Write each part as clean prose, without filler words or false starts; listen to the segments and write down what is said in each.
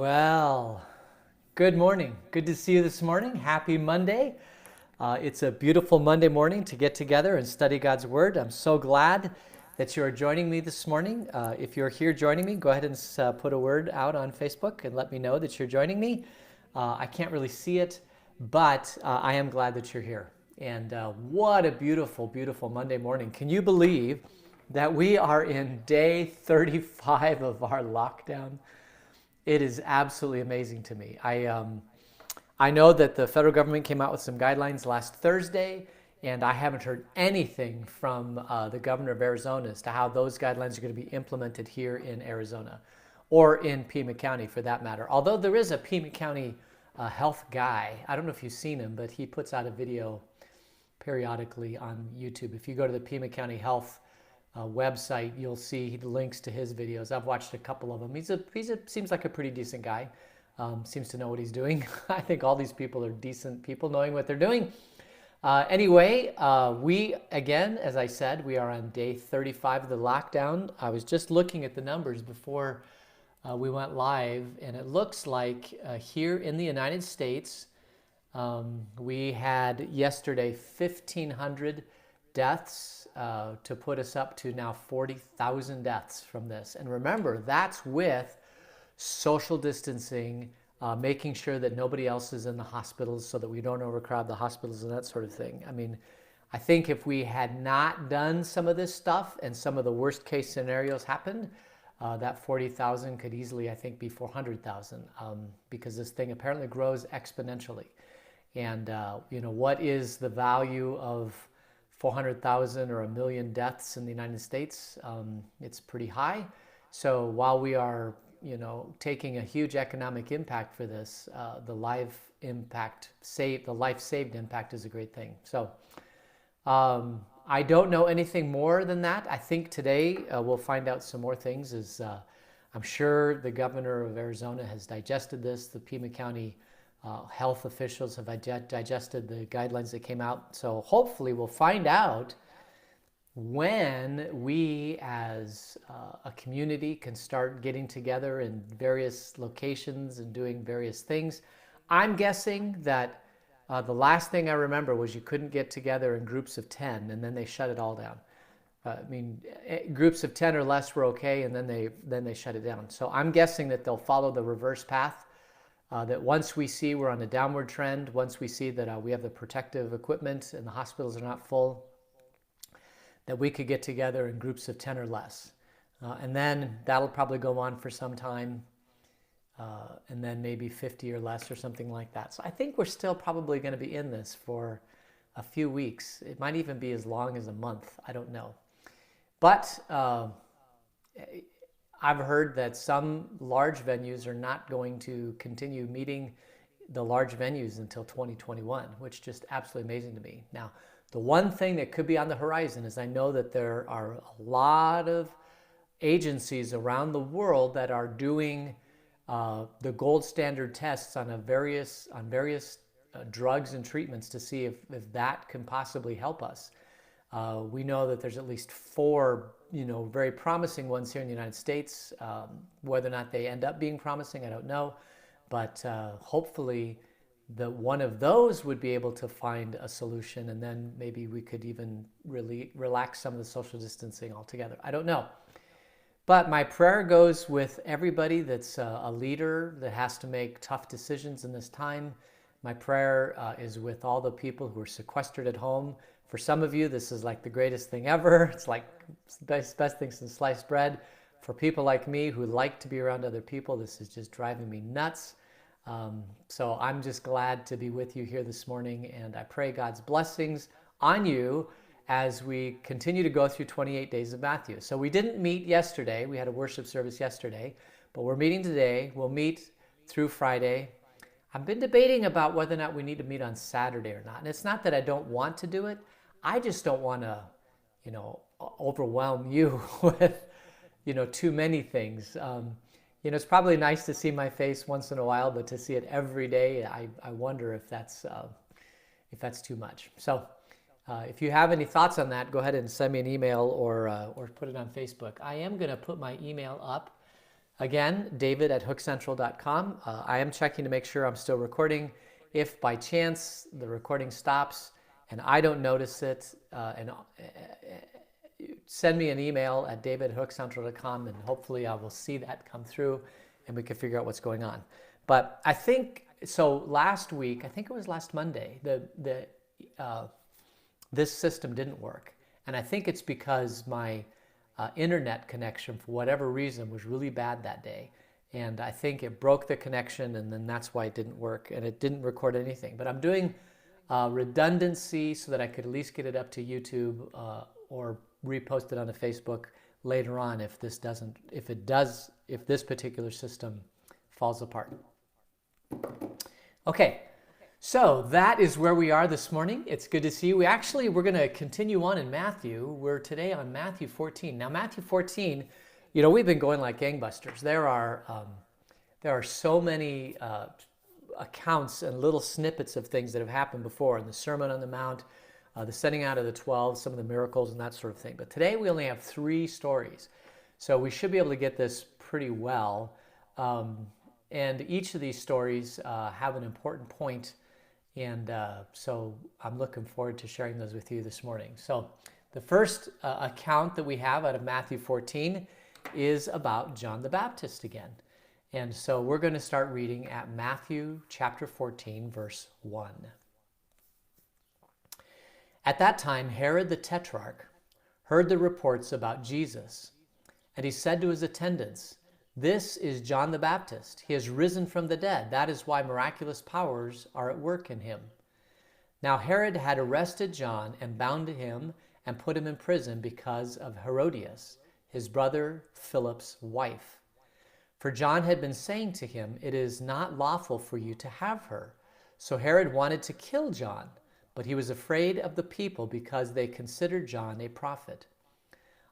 Well, good morning. Good to see you this morning. Happy Monday. It's a beautiful Monday morning to get together and study God's Word. I'm so glad that you are joining me this morning. If you're here joining me, go ahead and put a word out on Facebook and let me know that you're joining me. I can't really see it, but I am glad that you're here. And what a beautiful, beautiful Monday morning. Can you believe that we are in day 35 of our lockdown? It is absolutely amazing to me. I know that the federal government came out with some guidelines last Thursday, and I haven't heard anything from the governor of Arizona as to how those guidelines are going to be implemented here in Arizona, or in Pima County for that matter. Although there is a Pima County health guy. I don't know if you've seen him, but he puts out a video periodically on YouTube. If you go to the Pima County Health website, you'll see the links to his videos. I've watched a couple of them. Seems like a pretty decent guy. Seems to know what he's doing. I think all these people are decent people knowing what they're doing. Anyway, we, again, as I said, we are on day 35 of the lockdown. I was just looking at the numbers before we went live, and it looks like here in the United States, we had yesterday 1,500 deaths to put us up to now 40,000 deaths from this. And remember, that's with social distancing, making sure that nobody else is in the hospitals so that we don't overcrowd the hospitals and that sort of thing. I mean, I think if we had not done some of this stuff and some of the worst case scenarios happened, that 40,000 could easily, I think, be 400,000 because this thing apparently grows exponentially. And, what is the value of 400,000 or 1 million deaths in the United States? It's pretty high. So while we are, taking a huge economic impact for this, the life saved impact is a great thing. So I don't know anything more than that. I think today we'll find out some more things. I'm sure the governor of Arizona has digested this. The Pima County health officials have digested the guidelines that came out. So hopefully we'll find out when we as a community can start getting together in various locations and doing various things. I'm guessing that the last thing I remember was you couldn't get together in groups of 10, and then they shut it all down. Groups of 10 or less were okay, and then they shut it down. So I'm guessing that they'll follow the reverse path. That once we see we're on a downward trend, once we see that we have the protective equipment and the hospitals are not full, that we could get together in groups of 10 or less. And then that'll probably go on for some time, and then maybe 50 or less or something like that. So I think we're still probably going to be in this for a few weeks. It might even be as long as a month. I don't know. But I've heard that some large venues are not going to continue meeting the large venues until 2021, which is just absolutely amazing to me. Now, the one thing that could be on the horizon is I know that there are a lot of agencies around the world that are doing the gold standard tests on various drugs and treatments to see if that can possibly help us. We know that there's at least 4 very promising ones here in the United States. Whether or not they end up being promising, I don't know. But hopefully one of those would be able to find a solution, and then maybe we could even really relax some of the social distancing altogether. I don't know. But my prayer goes with everybody that's a leader that has to make tough decisions in this time. My prayer is with all the people who are sequestered at home. For some of you, this is like the greatest thing ever. It's like the best thing since sliced bread. For people like me who like to be around other people, this is just driving me nuts. So I'm just glad to be with you here this morning, and I pray God's blessings on you as we continue to go through 28 days of Matthew. So we didn't meet yesterday. We had a worship service yesterday, but we're meeting today. We'll meet through Friday. I've been debating about whether or not we need to meet on Saturday or not. And it's not that I don't want to do it. I just don't want to, overwhelm you with, too many things. It's probably nice to see my face once in a while, but to see it every day, I wonder if that's too much. So if you have any thoughts on that, go ahead and send me an email or put it on Facebook. I am going to put my email up Again, david@hookcentral.com. I am checking to make sure I'm still recording. If by chance the recording stops and I don't notice it, send me an email at david@hookcentral.com, and hopefully I will see that come through and we can figure out what's going on. But I think, so last week, I think it was last Monday, this system didn't work. And I think it's because my internet connection, for whatever reason, was really bad that day. And I think it broke the connection, and then that's why it didn't work, and it didn't record anything. But I'm doing redundancy so that I could at least get it up to YouTube or repost it onto Facebook later on if this particular system falls apart. Okay, so that is where we are this morning. It's good to see you. We're going to continue on in Matthew. We're today on Matthew 14. Now, Matthew 14, we've been going like gangbusters. There are so many accounts and little snippets of things that have happened before in the Sermon on the Mount, the sending out of the 12, some of the miracles and that sort of thing. But today we only have 3 stories. So we should be able to get this pretty well. And each of these stories have an important point, and so I'm looking forward to sharing those with you this morning. So the first account that we have out of Matthew 14 is about John the Baptist again. And so we're going to start reading at Matthew chapter 14, verse 1. At that time, Herod the Tetrarch heard the reports about Jesus, and he said to his attendants, "This is John the Baptist. He has risen from the dead. That is why miraculous powers are at work in him." Now Herod had arrested John and bound him and put him in prison because of Herodias, his brother Philip's wife. For John had been saying to him, "It is not lawful for you to have her." So Herod wanted to kill John, but he was afraid of the people because they considered John a prophet.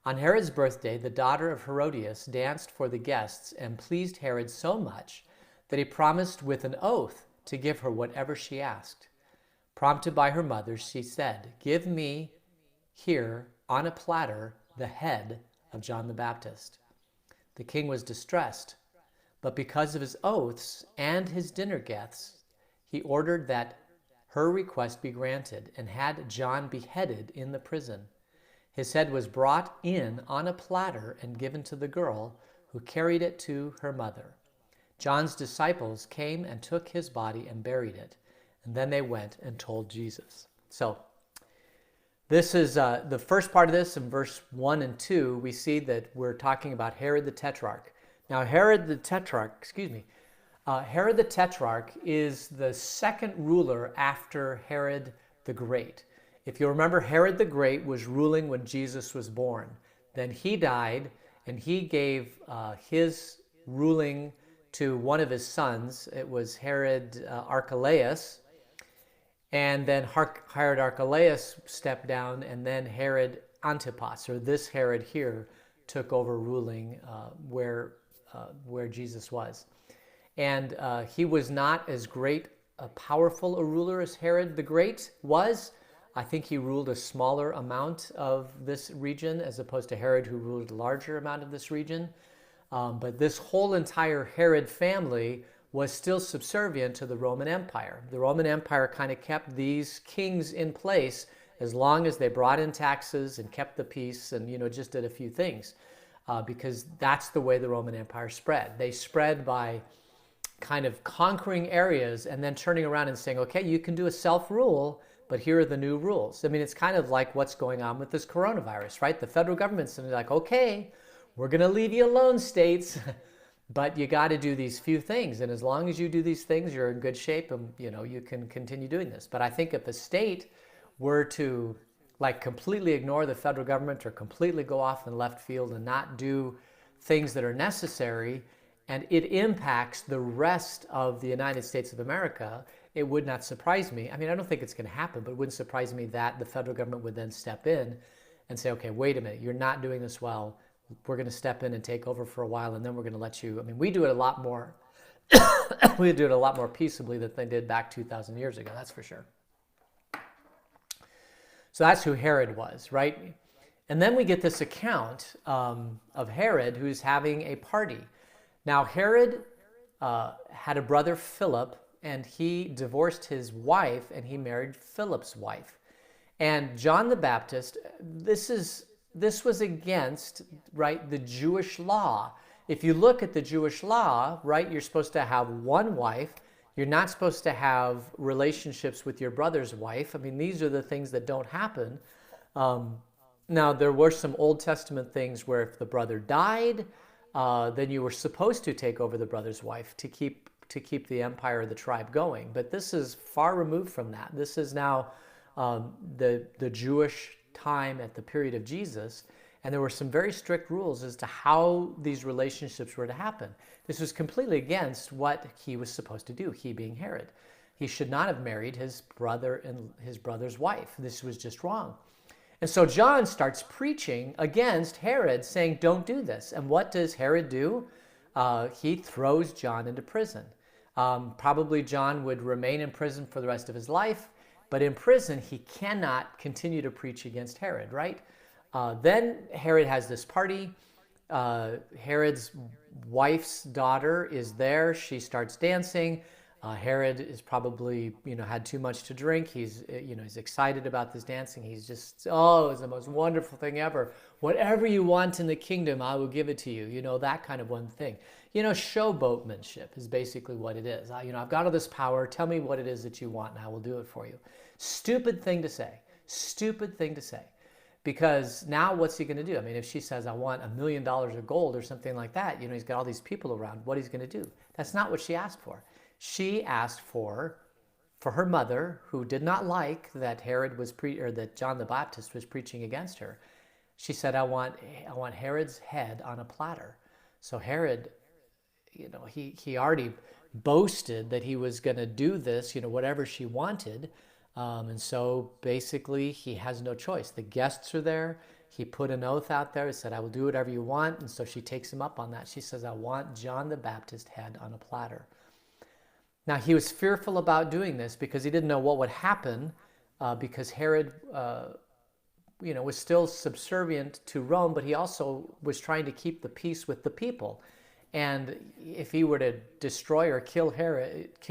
On Herod's birthday, the daughter of Herodias danced for the guests and pleased Herod so much that he promised with an oath to give her whatever she asked. Prompted by her mother, she said, "Give me here on a platter the head of John the Baptist." The king was distressed, but because of his oaths and his dinner guests, he ordered that her request be granted and had John beheaded in the prison. His head was brought in on a platter and given to the girl, who carried it to her mother. John's disciples came and took his body and buried it, and then they went and told Jesus. So this is the first part of this. In verse 1 and 2, we see that we're talking about Herod the Tetrarch. Now, Herod the Tetrarch is the second ruler after Herod the Great. If you remember, Herod the Great was ruling when Jesus was born. Then he died, and he gave his ruling to one of his sons. It was Herod Archelaus. And then Herod Archelaus stepped down, and then Herod Antipas, or this Herod here, took over ruling where Jesus was. And he was not as great, powerful a ruler as Herod the Great was. I think he ruled a smaller amount of this region as opposed to Herod, who ruled a larger amount of this region. But this whole entire Herod family was still subservient to the Roman Empire. The Roman Empire kind of kept these kings in place as long as they brought in taxes and kept the peace and, just did a few things. Because that's the way the Roman Empire spread. They spread by kind of conquering areas and then turning around and saying, okay, you can do a self-rule, but here are the new rules. I mean, it's kind of like what's going on with this coronavirus, right? The federal government's like, okay, we're going to leave you alone, states, but you got to do these few things. And as long as you do these things, you're in good shape and, you can continue doing this. But I think if a state were to completely ignore the federal government or completely go off in left field and not do things that are necessary, and it impacts the rest of the United States of America, it would not surprise me. I mean, I don't think it's going to happen, but it wouldn't surprise me that the federal government would then step in and say, okay, wait a minute, you're not doing this well. We're going to step in and take over for a while, and then we're going to let you. I mean, we do it a lot more. We do it a lot more peaceably than they did back 2,000 years ago, that's for sure. So that's who Herod was, right? And then we get this account of Herod who's having a party. Now, Herod had a brother, Philip, and he divorced his wife and he married Philip's wife. And John the Baptist, this was against, right, the Jewish law. If you look at the Jewish law, right, you're supposed to have one wife. You're not supposed to have relationships with your brother's wife. I mean, these are the things that don't happen. Now, there were some Old Testament things where if the brother died, then you were supposed to take over the brother's wife to keep the empire of the tribe going. But this is far removed from that. This is now the Jewish time at the period of Jesus, and there were some very strict rules as to how these relationships were to happen. This was completely against what he was supposed to do, he being Herod. He should not have married his brother and his brother's wife. This was just wrong. And so John starts preaching against Herod, saying, don't do this. And what does Herod do? He throws John into prison. Probably John would remain in prison for the rest of his life, but in prison he cannot continue to preach against Herod, right? Then Herod has this party. Herod's wife's daughter is there. She starts dancing. Herod is probably, had too much to drink. He's excited about this dancing. He's just, it's the most wonderful thing ever. Whatever you want in the kingdom, I will give it to you. That kind of one thing. Showboatmanship is basically what it is. I've got all this power. Tell me what it is that you want and I will do it for you. Stupid thing to say. Stupid thing to say. Because now what's he going to do? I mean, if she says, I want $1 million of gold or something like that, he's got all these people around. What he's going to do? That's not what she asked for. She asked for her mother, who did not like that that John the Baptist was preaching against her. She said, I want Herod's head on a platter. So Herod, he already boasted that he was going to do this, whatever she wanted. And so basically he has no choice. The guests are there. He put an oath out there. He said, I will do whatever you want. And so she takes him up on that. She says, I want John the Baptist head on a platter. Now, he was fearful about doing this because he didn't know what would happen because Herod, was still subservient to Rome, but he also was trying to keep the peace with the people. And if he were to destroy or kill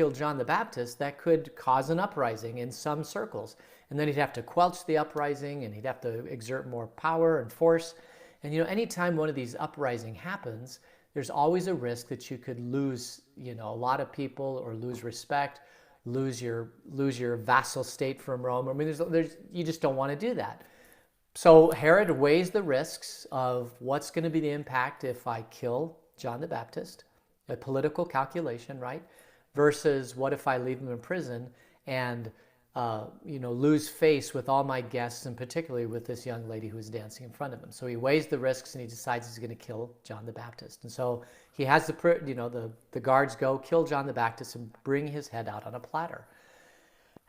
John the Baptist, that could cause an uprising in some circles. And then he'd have to quench the uprising and he'd have to exert more power and force. And, anytime one of these uprising happens, there's always a risk that you could lose, a lot of people or lose respect, lose your vassal state from Rome. I mean, you just don't want to do that. So Herod weighs the risks of what's going to be the impact if I kill John the Baptist, a political calculation, right? Versus what if I leave him in prison and, lose face with all my guests and particularly with this young lady who's dancing in front of him. So he weighs the risks and he decides he's going to kill John the Baptist. And so he has the guards go kill John the Baptist and bring his head out on a platter.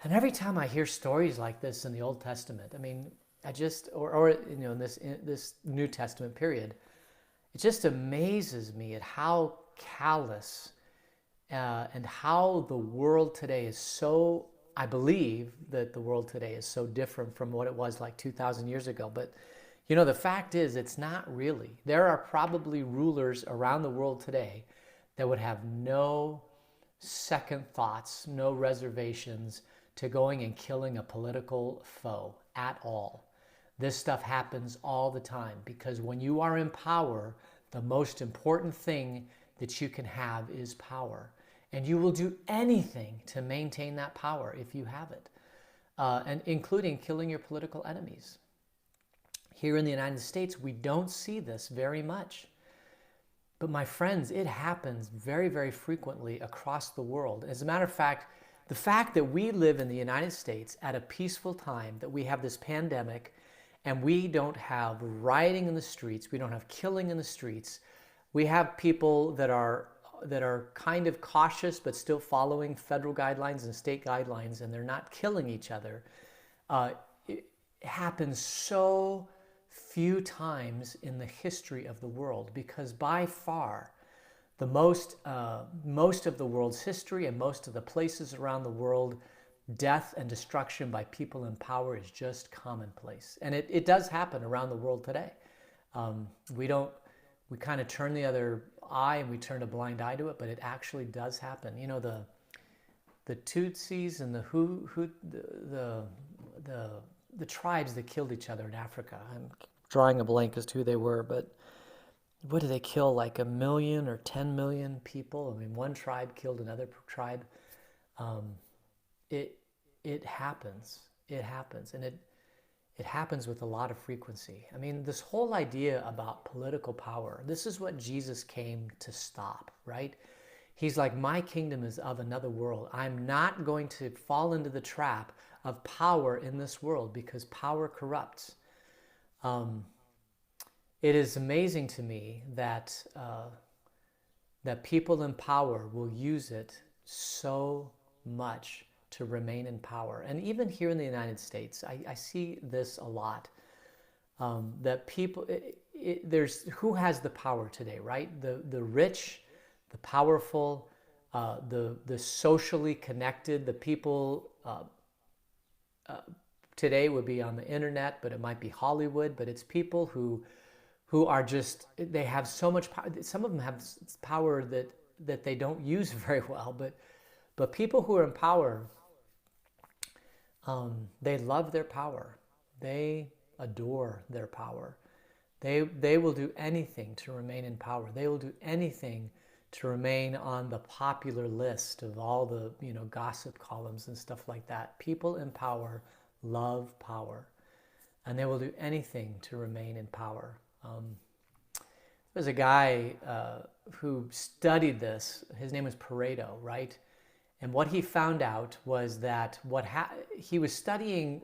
And every time I hear stories like this in the Old Testament, I mean, in this New Testament period, it just amazes me at how callous and how the world today is so, I believe that the world today is so different from what it was like 2,000 years ago. But, the fact is it's not really. There are probably rulers around the world today that would have no second thoughts, no reservations to going and killing a political foe at all. This stuff happens all the time because when you are in power, the most important thing that you can have is power. And you will do anything to maintain that power if you have it, and including killing your political enemies. Here in the United States, we don't see this very much. But my friends, it happens very, very frequently across the world. As a matter of fact, the fact that we live in the United States at a peaceful time, that we have this pandemic, and we don't have rioting in the streets, we don't have killing in the streets, we have people that are kind of cautious but still following federal guidelines and state guidelines, and they're not killing each other. It happens so few times in the history of the world because by far the most of the world's history and most of the places around the world, death and destruction by people in power is just commonplace. And it does happen around the world today. we kind of turn the other eye and we turn a blind eye to it, but it actually does happen. You know, the Tutsis and the tribes that killed each other in Africa. I'm drawing a blank as to who they were, but what did they kill? Like 1 million or 10 million people? I mean, one tribe killed another tribe. Um, it it happens. It happens, and it happens with a lot of frequency. I mean, this whole idea about political power. This is what Jesus came to stop, right? He's like, my kingdom is of another world. I'm not going to fall into the trap of power in this world because power corrupts. It is amazing to me that that people in power will use it so much to remain in power. And even here in the United States, I see this a lot. That people, there's who has the power today, right? The rich, the powerful, the socially connected, the people today would be on the internet, but it might be Hollywood, but it's people who are just, they have so much power. Some of them have power that they don't use very well, but people who are in power, they love their power. They adore their power. They will do anything to remain in power. They will do anything to remain on the popular list of all the gossip columns and stuff like that. People in power love power, and they will do anything to remain in power. There's a guy who studied this. His name was Pareto, right? And what he found out was that he was studying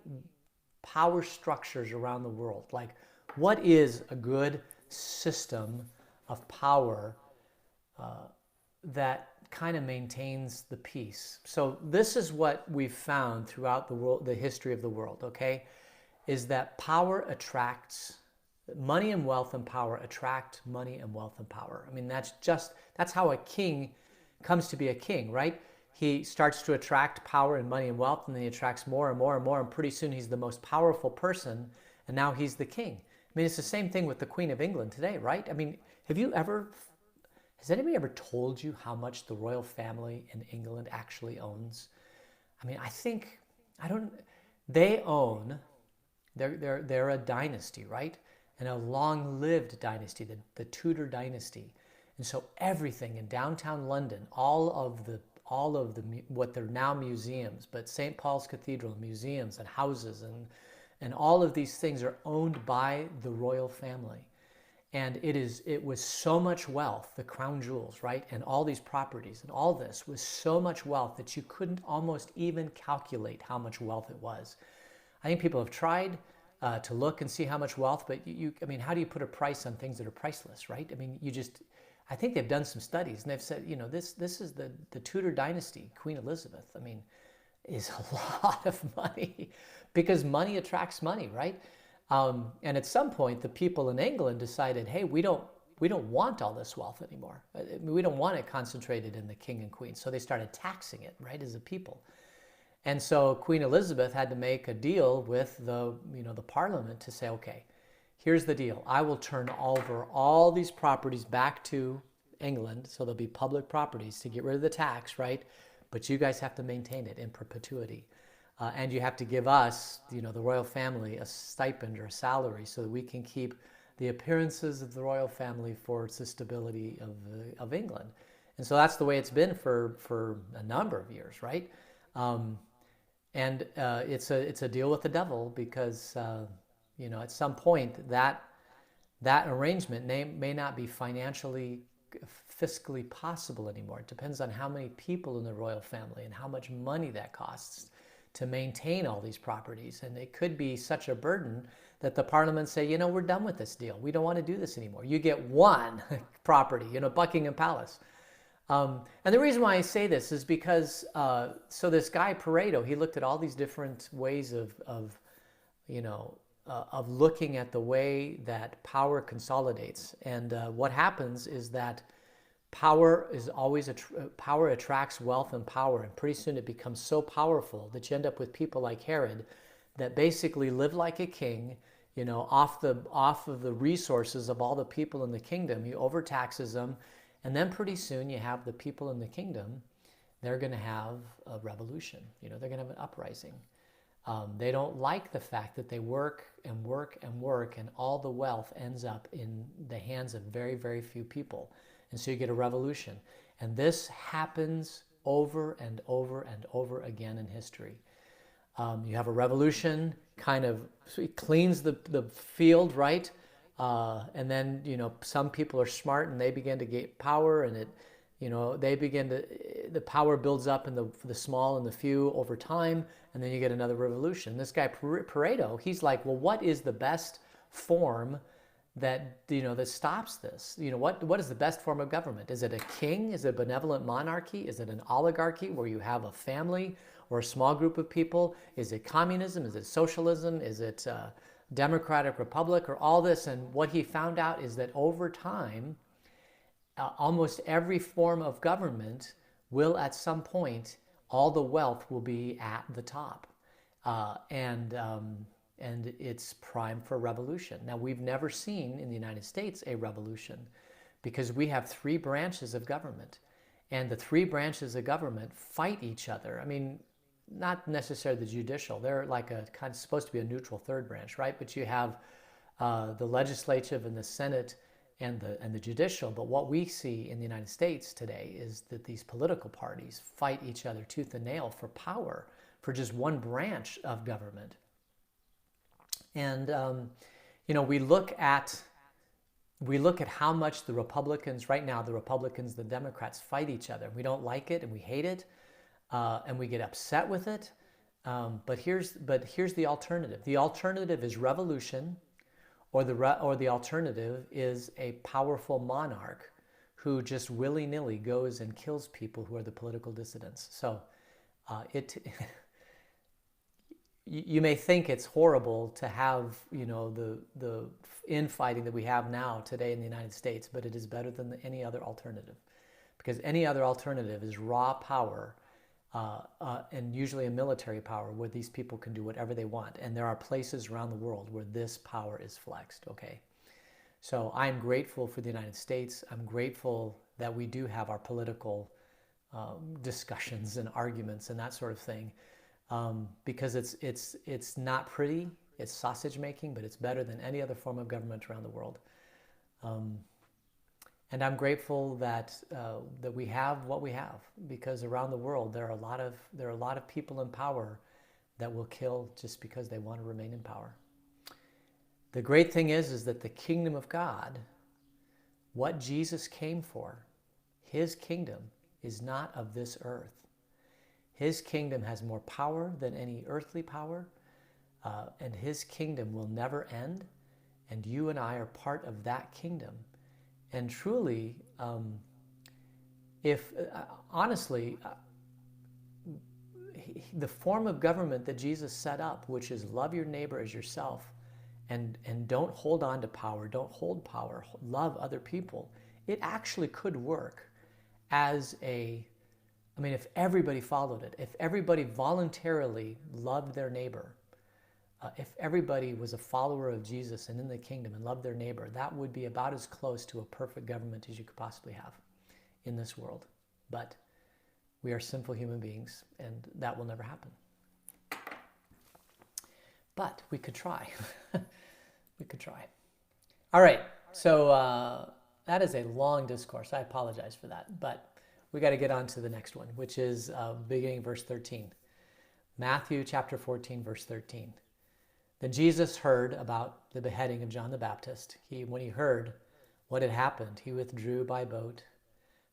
power structures around the world. Like, what is a good system of power that kind of maintains the peace? So this is what we've found throughout the world, the history of the world, okay? Is that power attracts money, and wealth and power attract money and wealth and power. I mean, that's how a king comes to be a king, right? He starts to attract power and money and wealth, and then he attracts more and more and more, and pretty soon he's the most powerful person, and now he's the king. I mean, it's the same thing with the Queen of England today, right? I mean, has anybody ever told you how much the royal family in England actually owns? I mean, they own, they're a dynasty, right? And a long-lived dynasty, the Tudor dynasty. And so everything in downtown London, all of the what they're now museums, but St. Paul's Cathedral, museums and houses and all of these things are owned by the royal family. And it was so much wealth, the crown jewels, right? And all these properties and all this was so much wealth that you couldn't almost even calculate how much wealth it was. I think people have tried to look and see how much wealth, but I mean, how do you put a price on things that are priceless, right? I mean, I think they've done some studies and they've said, this is the Tudor dynasty, Queen Elizabeth, I mean, is a lot of money because money attracts money, right? And at some point, the people in England decided, hey, we don't want all this wealth anymore. I mean, we don't want it concentrated in the king and queen. So they started taxing it, right, as a people. And so Queen Elizabeth had to make a deal with the Parliament to say, okay, here's the deal. I will turn over all these properties back to England, so they'll be public properties to get rid of the tax, right? But you guys have to maintain it in perpetuity. And you have to give us, the royal family, a stipend or a salary so that we can keep the appearances of the royal family for the stability of England. And so that's the way it's been for a number of years, right? And it's a deal with the devil because, at some point that arrangement may not be fiscally possible anymore. It depends on how many people in the royal family and how much money that costs to maintain all these properties. And it could be such a burden that the Parliament say, we're done with this deal. We don't want to do this anymore. You get one property, Buckingham Palace. And the reason why I say this is because, so this guy Pareto, he looked at all these different ways of looking at the way that power consolidates. And what happens is that power attracts wealth and power, and pretty soon it becomes so powerful that you end up with people like Herod that basically live like a king off of the resources of all the people in the kingdom. He overtaxes them, and then pretty soon you have the people in the kingdom. They're going to have a revolution. They're going to have an uprising. They don't like the fact that they work and work and work, and all the wealth ends up in the hands of very, very few people. And so you get a revolution. And this happens over and over and over again in history. You have a revolution, kind of it cleans the field, right? And then, some people are smart and they begin to get power, and the power builds up in the small and the few over time, and then you get another revolution. This guy Pareto, he's like, well, what is the best form that stops this? What is the best form of government? Is it a king? Is it a benevolent monarchy? Is it an oligarchy where you have a family or a small group of people? Is it communism? Is it socialism? Is it democratic republic, or all this? And what he found out is that over time, almost every form of government will, at some point, all the wealth will be at the top, and it's prime for revolution. Now, we've never seen in the United States a revolution because we have three branches of government, and the three branches of government fight each other. I mean, not necessarily the judicial. They're like a kind of supposed to be a neutral third branch, right? But you have the legislative and the Senate and the judicial. But what we see in the United States today is that these political parties fight each other tooth and nail for power, for just one branch of government. And we look at how much the Republicans right now, the Democrats fight each other. We don't like it and we hate it, and we get upset with it. But here's the alternative. The alternative is revolution. Or the alternative is a powerful monarch who just willy-nilly goes and kills people who are the political dissidents. So you may think it's horrible to have the infighting that we have now today in the United States, but it is better than any other alternative, because any other alternative is raw power. And usually a military power where these people can do whatever they want. And there are places around the world where this power is flexed, okay? So I'm grateful for the United States. I'm grateful that we do have our political discussions and arguments and that sort of thing, because it's not pretty, it's sausage making, but it's better than any other form of government around the world. And I'm grateful that we have what we have, because around the world there are a lot of people in power that will kill just because they want to remain in power. The great thing is that the kingdom of God, what Jesus came for, his kingdom is not of this earth. His kingdom has more power than any earthly power, and his kingdom will never end, and you and I are part of that kingdom. And truly, honestly, the form of government that Jesus set up, which is love your neighbor as yourself, and don't hold on to power, don't hold power, love other people, it actually could work as if everybody followed it, if everybody voluntarily loved their neighbor, if everybody was a follower of Jesus and in the kingdom and loved their neighbor, that would be about as close to a perfect government as you could possibly have in this world. But we are sinful human beings, and that will never happen. But we could try. We could try. All right, so that is a long discourse. I apologize for that. But we got to get on to the next one, which is beginning verse 13. Matthew chapter 14, verse 13. Then Jesus heard about the beheading of John the Baptist. When he heard what had happened, he withdrew by boat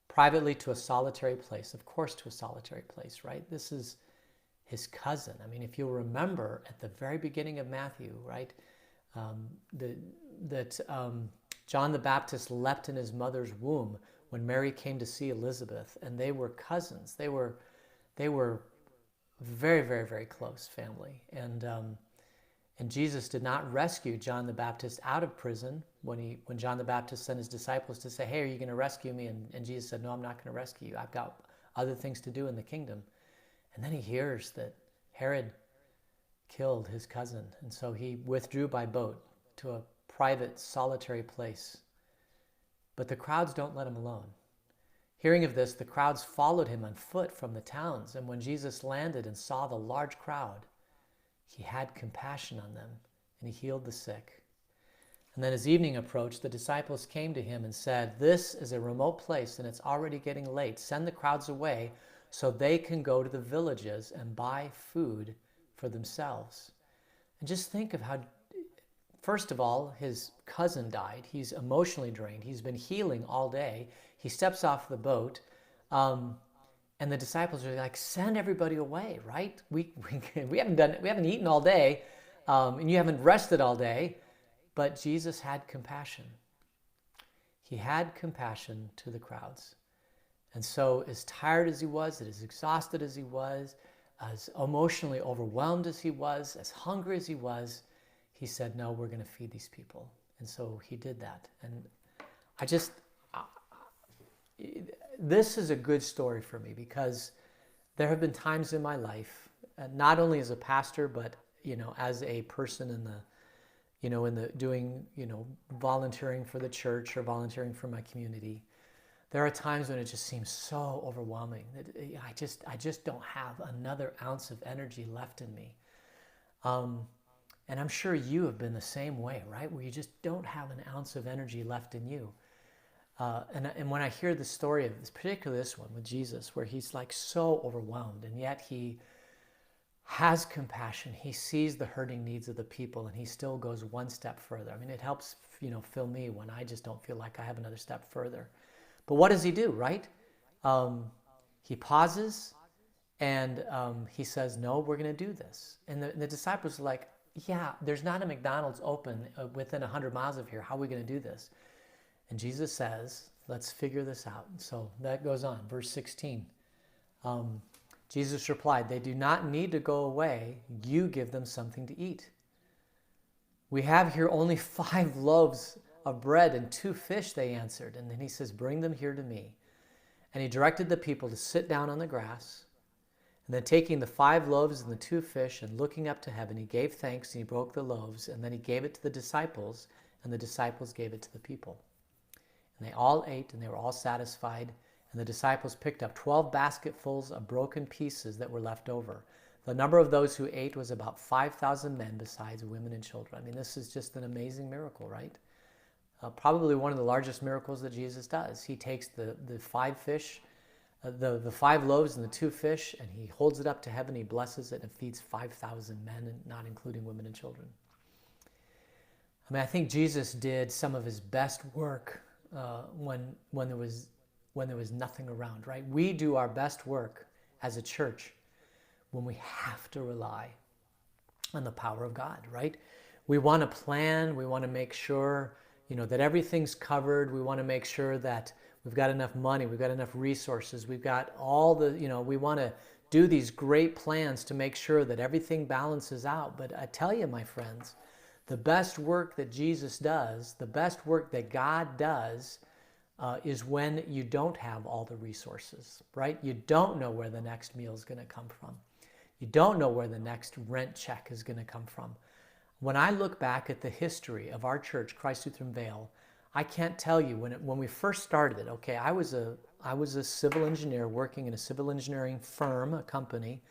privately to a solitary place. Of course, to a solitary place, right? This is his cousin. I mean, if you'll remember at the very beginning of Matthew, right, John the Baptist leapt in his mother's womb when Mary came to see Elizabeth, and they were cousins. They were very, very, very close family. And Jesus did not rescue John the Baptist out of prison when John the Baptist sent his disciples to say, hey, are you going to rescue me? And Jesus said, no, I'm not going to rescue you. I've got other things to do in the kingdom. And then he hears that Herod killed his cousin. And so he withdrew by boat to a private, solitary place. But the crowds don't let him alone. Hearing of this, the crowds followed him on foot from the towns, and when Jesus landed and saw the large crowd, he had compassion on them, and he healed the sick. And then as evening approached, the disciples came to him and said, "This is a remote place, and it's already getting late. Send the crowds away so they can go to the villages and buy food for themselves." And just think of how, first of all, his cousin died. He's emotionally drained. He's been healing all day. He steps off the boat, and the disciples are like, "Send everybody away, right? We haven't eaten all day, and you haven't rested all day." But Jesus had compassion. He had compassion to the crowds. And so as tired as he was, as exhausted as he was, as emotionally overwhelmed as he was, as hungry as he was, he said, "No, we're going to feed these people." And so he did that. And this is a good story for me, because there have been times in my life, not only as a pastor, but, as a person in the, doing, volunteering for the church or volunteering for my community. There are times when it just seems so overwhelming that I just don't have another ounce of energy left in me. And I'm sure you have been the same way, right? Where you just don't have an ounce of energy left in you. And when I hear the story of this, particularly this one with Jesus, where he's like so overwhelmed, and yet he has compassion. He sees the hurting needs of the people, and he still goes one step further. I mean, it helps, fill me when I just don't feel like I have another step further. But what does he do, right? He pauses, and he says, "No, we're going to do this." And the disciples are like, "Yeah, there's not a McDonald's open within 100 miles of here. How are we going to do this?" And Jesus says, "Let's figure this out." And so that goes on. Verse 16. Jesus replied, "They do not need to go away. You give them something to eat." "We have here only 5 loaves of bread and 2 fish," they answered. And then he says, "Bring them here to me." And he directed the people to sit down on the grass. And then taking the 5 loaves and the 2 fish and looking up to heaven, he gave thanks and he broke the loaves. And then he gave it to the disciples, and the disciples gave it to the people. And they all ate, and they were all satisfied. And the disciples picked up 12 basketfuls of broken pieces that were left over. The number of those who ate was about 5,000 men, besides women and children. I mean, this is just an amazing miracle, right? Probably one of the largest miracles that Jesus does. He takes the 5 fish, the 5 loaves and the 2 fish, and he holds it up to heaven. He blesses it and feeds 5,000 men, and not including women and children. I mean, I think Jesus did some of his best work when there was nothing around, right? We do our best work as a church when we have to rely on the power of God, right? We want to plan. We want to make sure, that everything's covered. We want to make sure that we've got enough money. We've got enough resources. We've got all the, we want to do these great plans to make sure that everything balances out. But I tell you, my friends, the best work that Jesus does, the best work that God does, is when you don't have all the resources, right? You don't know where the next meal is going to come from. You don't know where the next rent check is going to come from. When I look back at the history of our church, Christ Lutheran Vale, I can't tell you when we first started it. Okay, I was a civil engineer working in a civil engineering firm, a company.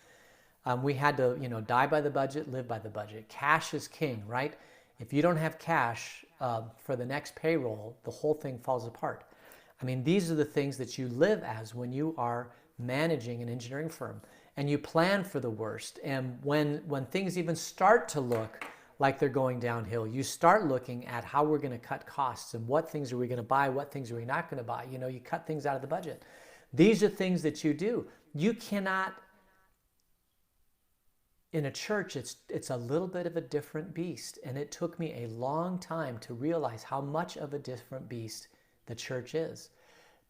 We had to, die by the budget, live by the budget. Cash is king, right? If you don't have cash for the next payroll, the whole thing falls apart. I mean, these are the things that you live as when you are managing an engineering firm, and you plan for the worst. And when things even start to look like they're going downhill, you start looking at how we're going to cut costs and what things are we going to buy, what things are we not going to buy. You cut things out of the budget. These are things that you do. You cannot, in a church, it's a little bit of a different beast. And it took me a long time to realize how much of a different beast the church is.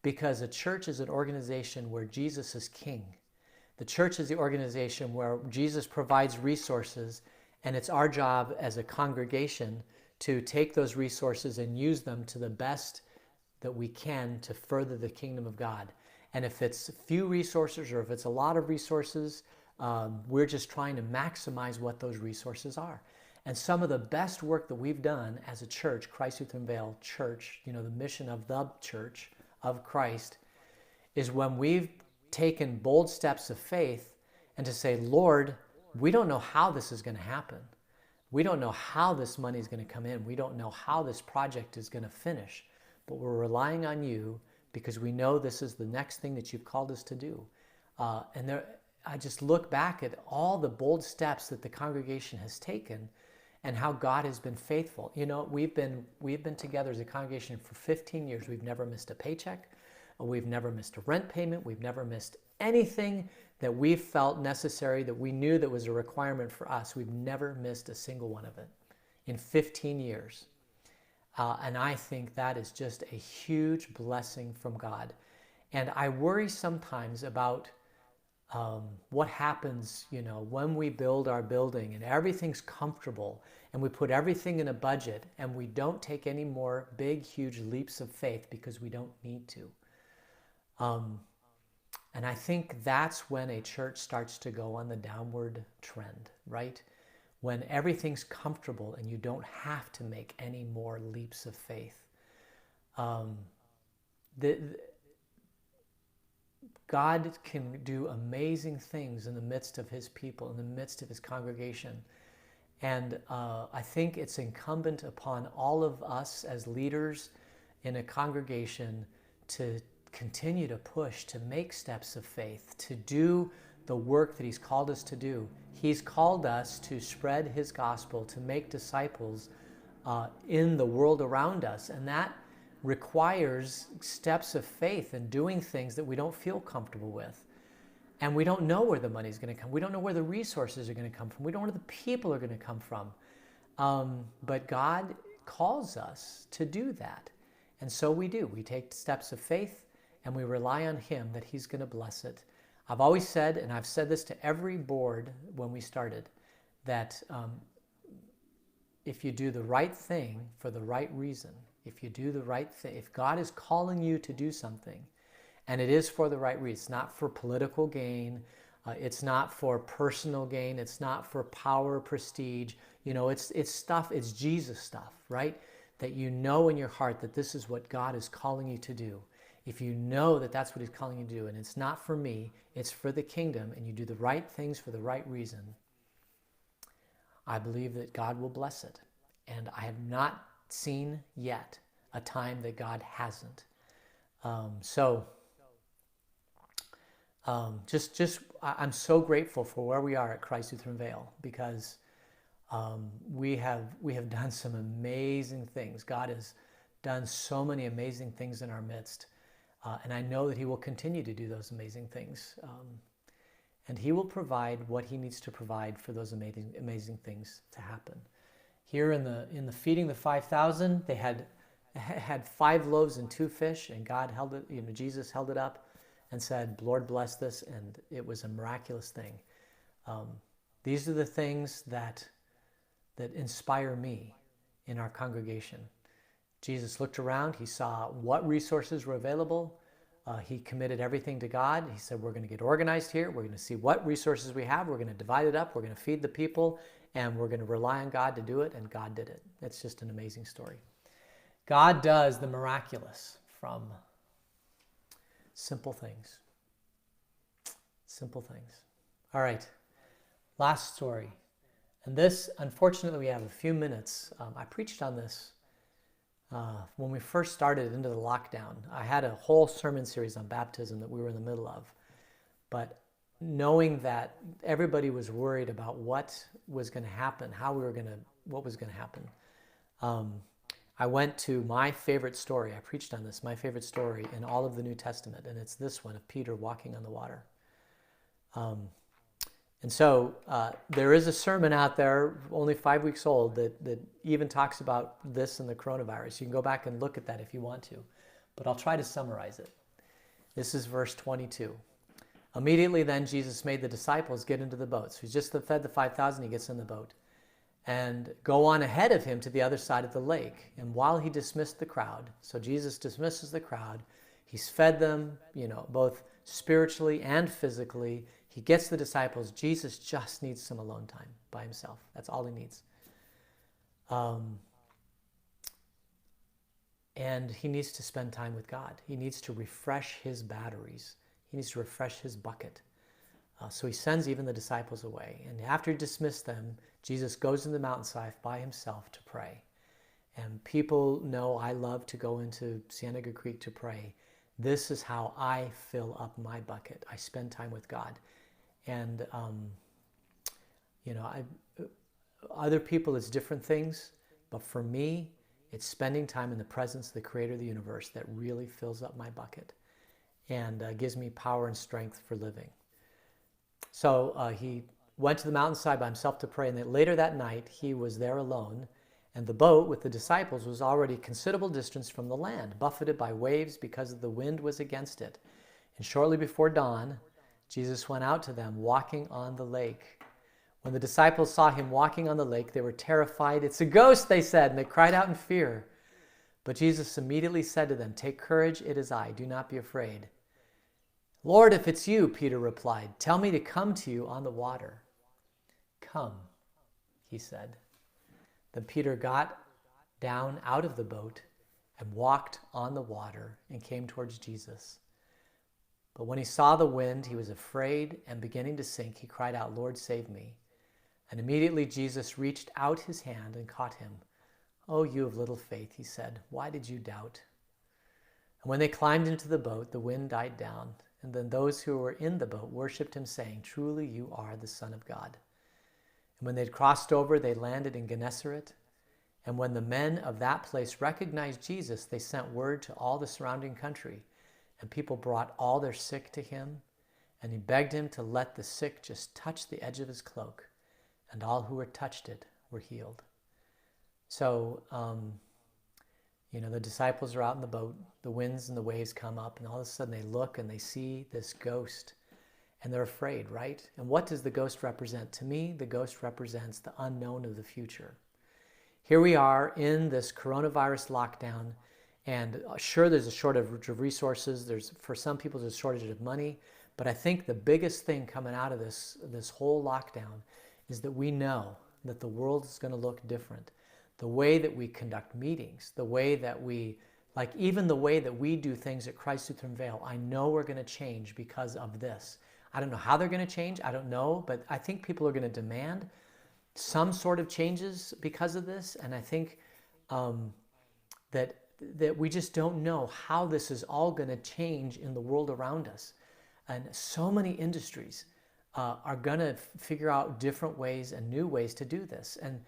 Because a church is an organization where Jesus is king. The church is the organization where Jesus provides resources, and it's our job as a congregation to take those resources and use them to the best that we can to further the kingdom of God. And if it's few resources or if it's a lot of resources, we're just trying to maximize what those resources are. And some of the best work that we've done as a church, Christ Lutheran Vale Church, the mission of the church of Christ, is when we've taken bold steps of faith and to say, Lord, we don't know how this is going to happen. We don't know how this money is going to come in. We don't know how this project is going to finish. But we're relying on you because we know this is the next thing that you've called us to do. I just look back at all the bold steps that the congregation has taken and how God has been faithful. We've been together as a congregation for 15 years. We've never missed a paycheck. We've never missed a rent payment. We've never missed anything that we felt necessary, that we knew that was a requirement for us. We've never missed a single one of it in 15 years. And I think that is just a huge blessing from God. And I worry sometimes about what happens, when we build our building and everything's comfortable and we put everything in a budget and we don't take any more big, huge leaps of faith because we don't need to. And I think that's when a church starts to go on the downward trend, right? When everything's comfortable and you don't have to make any more leaps of faith. God can do amazing things in the midst of his people, in the midst of his congregation. And I think it's incumbent upon all of us as leaders in a congregation to continue to push, to make steps of faith, to do the work that he's called us to do. He's called us to spread his gospel, to make disciples in the world around us. And that requires steps of faith and doing things that we don't feel comfortable with. And we don't know where the money's going to come. We don't know where the resources are going to come from. We don't know where the people are going to come from. But God calls us to do that. And so we do. We take steps of faith and we rely on him that he's going to bless it. I've always said, and I've said this to every board when we started, that if you do the right thing for the right reason, if you do the right thing, if God is calling you to do something, and it is for the right reason, it's not for political gain, it's not for personal gain, it's not for power, prestige, it's stuff, it's Jesus stuff, right? That you know in your heart that this is what God is calling you to do. If you know that that's what he's calling you to do, and it's not for me, it's for the kingdom, and you do the right things for the right reason, I believe that God will bless it. And I have not seen yet a time that God hasn't. I'm so grateful for where we are at Christ Lutheran Vale, because we have done some amazing things. God has done so many amazing things in our midst. And I know that he will continue to do those amazing things. And he will provide what he needs to provide for those amazing things to happen. Here in the feeding the 5,000, they had 5 loaves and 2 fish, and God held it, Jesus held it up and said, Lord, bless this, and it was a miraculous thing. These are the things that inspire me in our congregation. Jesus looked around, he saw what resources were available. He committed everything to God. He said, we're going to get organized here. We're going to see what resources we have. We're going to divide it up. We're going to feed the people, and we're going to rely on God to do it, and God did it. It's just an amazing story. God does the miraculous from simple things. Simple things. All right, last story. And this, unfortunately, we have a few minutes. I preached on this when we first started into the lockdown. I had a whole sermon series on baptism that we were in the middle of. But knowing that everybody was worried about what was going to happen, what was going to happen, I went to my favorite story. I preached on this, my favorite story in all of the New Testament, and it's this one of Peter walking on the water. And so there is a sermon out there, only 5 weeks old, that even talks about this and the coronavirus. You can go back and look at that if you want to, but I'll try to summarize it. This is verse 22. Immediately then Jesus made the disciples get into the boat. So he's just fed the 5,000, he gets in the boat, and go on ahead of him to the other side of the lake. And while he dismissed the crowd, so Jesus dismisses the crowd, he's fed them, both spiritually and physically. He gets the disciples. Jesus just needs some alone time by himself. That's all he needs. Um, and he needs to spend time with God. He needs to refresh his batteries. He needs to refresh his bucket. So he sends even the disciples away. And after he dismissed them, Jesus goes to the mountainside by himself to pray. And people know I love to go into Cienega Creek to pray. This is how I fill up my bucket. I spend time with God. And, other people, it's different things. But for me, it's spending time in the presence of the creator of the universe that really fills up my bucket and gives me power and strength for living. So he went to the mountainside by himself to pray, and then later that night he was there alone, and the boat with the disciples was already a considerable distance from the land, buffeted by waves because the wind was against it. And shortly before dawn, Jesus went out to them walking on the lake. When the disciples saw him walking on the lake, they were terrified. "It's a ghost," they said, and they cried out in fear. But Jesus immediately said to them, "Take courage, it is I. Do not be afraid." "Lord, if it's you," Peter replied, "tell me to come to you on the water." "Come," he said. Then Peter got down out of the boat and walked on the water and came towards Jesus. But when he saw the wind, he was afraid, and beginning to sink, he cried out, "Lord, save me." And immediately Jesus reached out his hand and caught him. "Oh, you of little faith," he said, "why did you doubt?" And when they climbed into the boat, the wind died down. And then those who were in the boat worshipped him, saying, "Truly you are the Son of God." And when they had crossed over, they landed in Gennesaret. And when the men of that place recognized Jesus, they sent word to all the surrounding country. And people brought all their sick to him. And he begged him to let the sick just touch the edge of his cloak. And all who were touched it were healed. So, the disciples are out in the boat. The winds and the waves come up. And all of a sudden they look and they see this ghost. And they're afraid, right? And what does the ghost represent? To me, the ghost represents the unknown of the future. Here we are in this coronavirus lockdown. And sure, there's a shortage of resources. For some people, there's a shortage of money. But I think the biggest thing coming out of this whole lockdown is that we know that the world is going to look different. The way that we conduct meetings, the way that even the way that we do things at Christ Lutheran Vale, I know we're going to change because of this. I don't know how they're going to change. I don't know. But I think people are going to demand some sort of changes because of this. And I think that we just don't know how this is all going to change in the world around us. And so many industries are going to figure out different ways and new ways to do this. And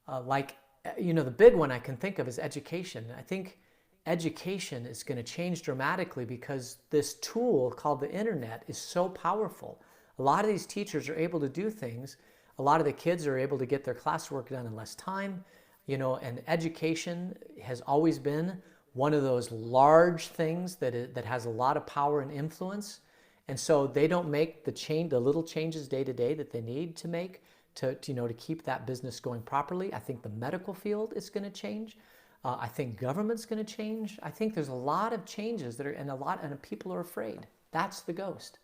the big one I can think of is education. I think education is going to change dramatically because this tool called the internet is so powerful. A lot of these teachers are able to do things. A lot of the kids are able to get their classwork done in less time. And education has always been one of those large things that has a lot of power and influence. And so they don't make the little changes day to day that they need to make to keep that business going properly. I think the medical field is going to change. I think government's going to change. I think there's a lot of changes and people are afraid. That's the ghost.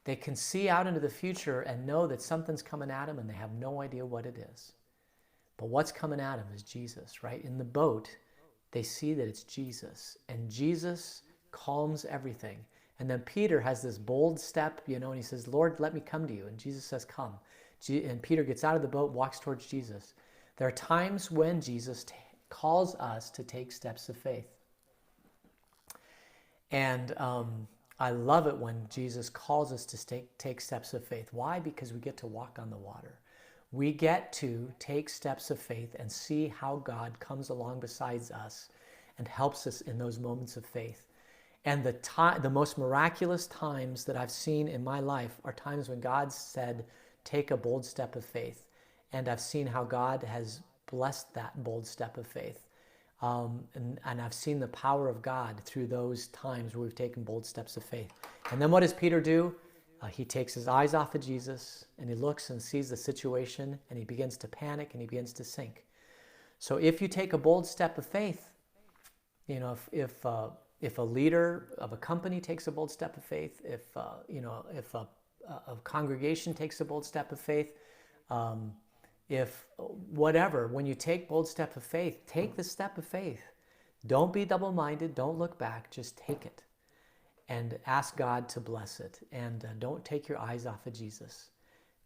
They can see out into the future and know that something's coming at them and they have no idea what it is. But what's coming at them is Jesus, right? In the boat, they see that it's Jesus, and Jesus calms everything. And then Peter has this bold step, and he says, "Lord, let me come to you." And Jesus says, "Come." And Peter gets out of the boat, walks towards Jesus. There are times when Jesus calls us to take steps of faith. And I love it when Jesus calls us to take steps of faith. Why? Because we get to walk on the water. We get to take steps of faith and see how God comes along beside us and helps us in those moments of faith. And the most miraculous times that I've seen in my life are times when God said, "Take a bold step of faith." And I've seen how God has blessed that bold step of faith. And I've seen the power of God through those times where we've taken bold steps of faith. And then what does Peter do? He takes his eyes off of Jesus and he looks and sees the situation and he begins to panic and he begins to sink. So if you take a bold step of faith, if a leader of a company takes a bold step of faith, if a congregation takes a bold step of faith, if whatever, when you take bold step of faith, take the step of faith. Don't be double-minded. Don't look back. Just take it and ask God to bless it. And don't take your eyes off of Jesus.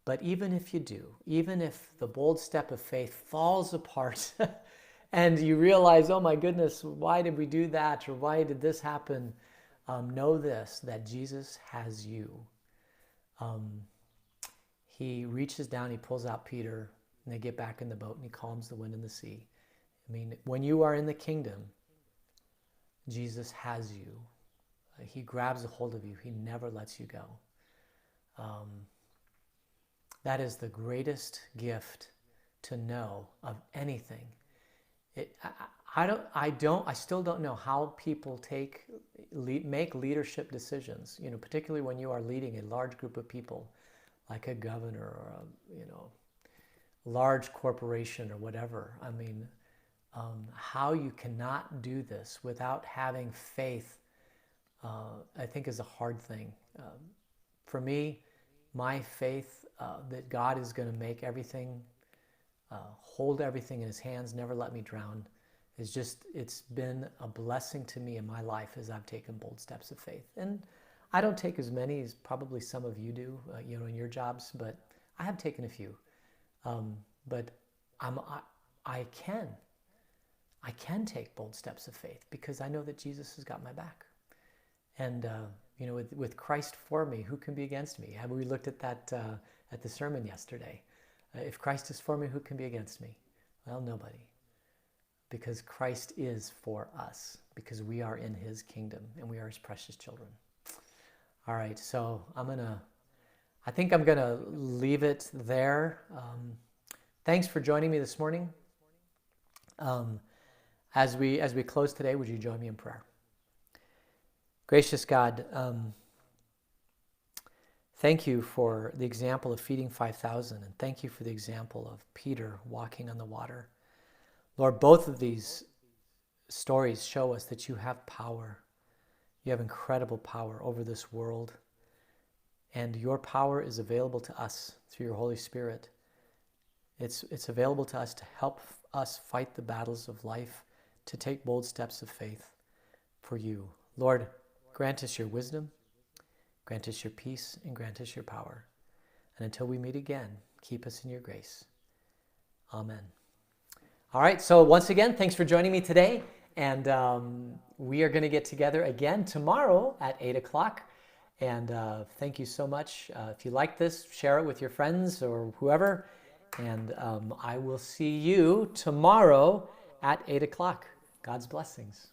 But even if you do, even if the bold step of faith falls apart and you realize, oh my goodness, why did we do that? Or why did this happen? Know this, that Jesus has you. He reaches down, he pulls out Peter, and they get back in the boat, and he calms the wind and the sea. I mean, when you are in the kingdom, Jesus has you. He grabs a hold of you. He never lets you go. That is the greatest gift to know of anything. I still don't know how people make leadership decisions. You know, particularly when you are leading a large group of people, like a governor or a large corporation or whatever. I mean, how you cannot do this without having faith, I think, is a hard thing. For me, my faith that God is going to make everything, hold everything in his hands, never let me drown, it's been a blessing to me in my life as I've taken bold steps of faith. And I don't take as many as probably some of you do, in your jobs, but I have taken a few. But I can take bold steps of faith because I know that Jesus has got my back. And, with Christ for me, who can be against me? We looked at that at the sermon yesterday. If Christ is for me, who can be against me? Well, nobody. Because Christ is for us, because we are in his kingdom and we are his precious children. All right, so I think I'm going to leave it there. Thanks for joining me this morning. As we close today, would you join me in prayer? Gracious God, thank you for the example of feeding 5,000, and thank you for the example of Peter walking on the water. Lord, both of these stories show us that you have power. You have incredible power over this world, and your power is available to us through your Holy Spirit. It's available to us to help us fight the battles of life, to take bold steps of faith for you. Lord, grant us your wisdom, grant us your peace, and grant us your power. And until we meet again, keep us in your grace. Amen. All right, so once again, thanks for joining me today. And we are going to get together again tomorrow at 8 o'clock. And thank you so much. If you like this, share it with your friends or whoever. And I will see you tomorrow at 8 o'clock. God's blessings.